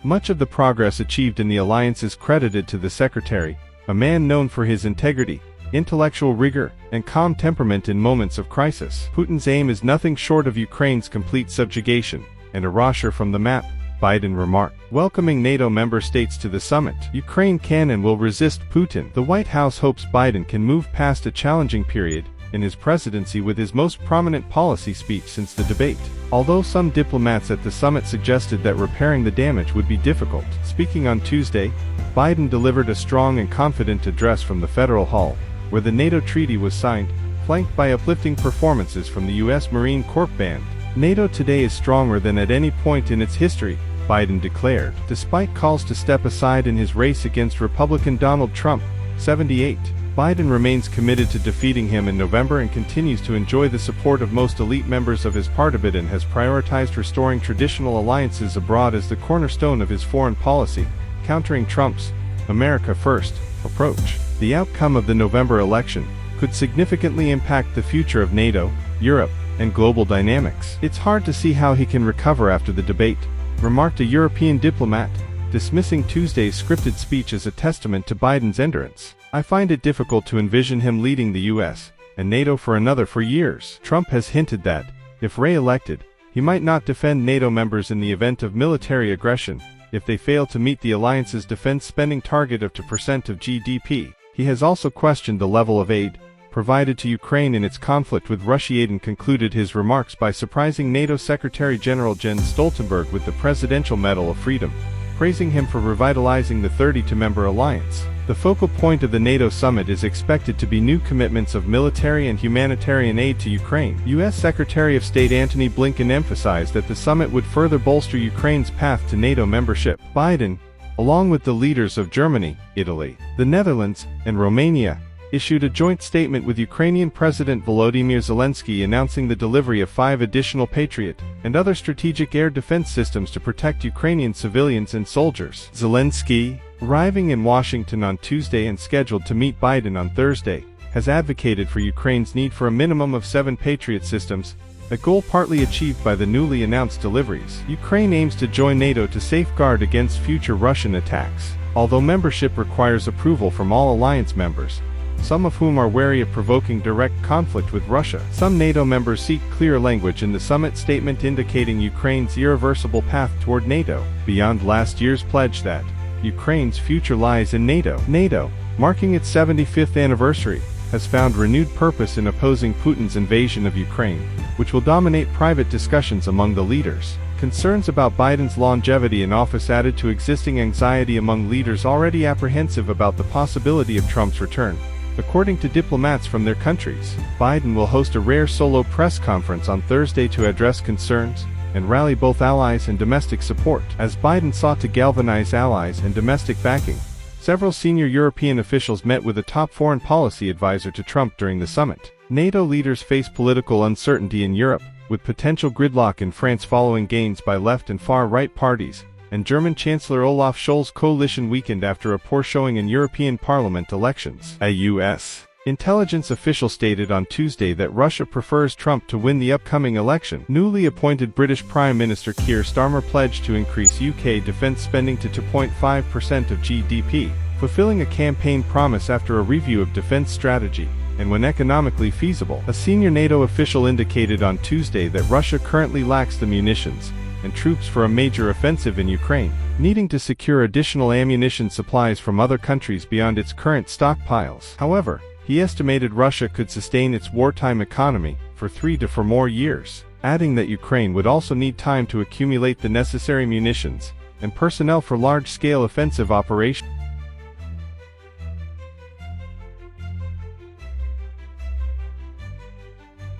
Much of the progress achieved in the alliance is credited to the secretary, a man known for his integrity, intellectual rigor, and calm temperament in moments of crisis. Putin's aim is nothing short of Ukraine's complete subjugation, and erasure from the map, Biden remarked. Welcoming NATO member states to the summit, Ukraine can and will resist Putin. The White House hopes Biden can move past a challenging period in his presidency with his most prominent policy speech since the debate. Although some diplomats at the summit suggested that repairing the damage would be difficult. Speaking on Tuesday, Biden delivered a strong and confident address from the Federal Hall, where the NATO treaty was signed, flanked by uplifting performances from the U.S. Marine Corps Band. NATO today is stronger than at any point in its history, Biden declared. Despite calls to step aside in his race against Republican Donald Trump, 78, Biden remains committed to defeating him in November and continues to enjoy the support of most elite members of his party. Biden has prioritized restoring traditional alliances abroad as the cornerstone of his foreign policy, countering Trump's America First approach. The outcome of the November election could significantly impact the future of NATO, Europe, and global dynamics. It's hard to see how he can recover after the debate, remarked a European diplomat, dismissing Tuesday's scripted speech as a testament to Biden's endurance. I find it difficult to envision him leading the U.S. and NATO for another 4 years. Trump has hinted that, if re-elected, he might not defend NATO members in the event of military aggression, if they fail to meet the alliance's defense spending target of 2% of GDP. He has also questioned the level of aid provided to Ukraine in its conflict with Russia. Biden concluded his remarks by surprising NATO Secretary General Jens Stoltenberg with the Presidential Medal of Freedom, praising him for revitalizing the 32-member alliance. The focal point of the NATO summit is expected to be new commitments of military and humanitarian aid to Ukraine. U.S. Secretary of State Antony Blinken emphasized that the summit would further bolster Ukraine's path to NATO membership. Biden, along with the leaders of Germany, Italy, the Netherlands, and Romania, issued a joint statement with Ukrainian President Volodymyr Zelensky announcing the delivery of 5 additional Patriot and other strategic air defense systems to protect Ukrainian civilians and soldiers. Zelensky, arriving in Washington on Tuesday and scheduled to meet Biden on Thursday, has advocated for Ukraine's need for a minimum of 7 Patriot systems, a goal partly achieved by the newly announced deliveries. Ukraine aims to join NATO to safeguard against future Russian attacks, although membership requires approval from all alliance members, some of whom are wary of provoking direct conflict with Russia. Some NATO members seek clear language in the summit statement indicating Ukraine's irreversible path toward NATO, beyond last year's pledge that Ukraine's future lies in NATO. NATO, marking its 75th anniversary, has found renewed purpose in opposing Putin's invasion of Ukraine, which will dominate private discussions among the leaders. Concerns about Biden's longevity in office added to existing anxiety among leaders already apprehensive about the possibility of Trump's return. According to diplomats from their countries, Biden will host a rare solo press conference on Thursday to address concerns and rally both allies and domestic support. As Biden sought to galvanize allies and domestic backing, several senior European officials met with a top foreign policy advisor to Trump during the summit. NATO leaders face political uncertainty in Europe, with potential gridlock in France following gains by left and far-right parties, and German Chancellor Olaf Scholz' coalition weakened after a poor showing in European Parliament elections. A U.S. intelligence official stated on Tuesday that Russia prefers Trump to win the upcoming election. Newly appointed British Prime Minister Keir Starmer pledged to increase UK defence spending to 2.5% of GDP, fulfilling a campaign promise after a review of defence strategy, and when economically feasible. A senior NATO official indicated on Tuesday that Russia currently lacks the munitions and troops for a major offensive in Ukraine, needing to secure additional ammunition supplies from other countries beyond its current stockpiles. However, he estimated Russia could sustain its wartime economy for 3 to 4 more years, adding that Ukraine would also need time to accumulate the necessary munitions and personnel for large-scale offensive operations.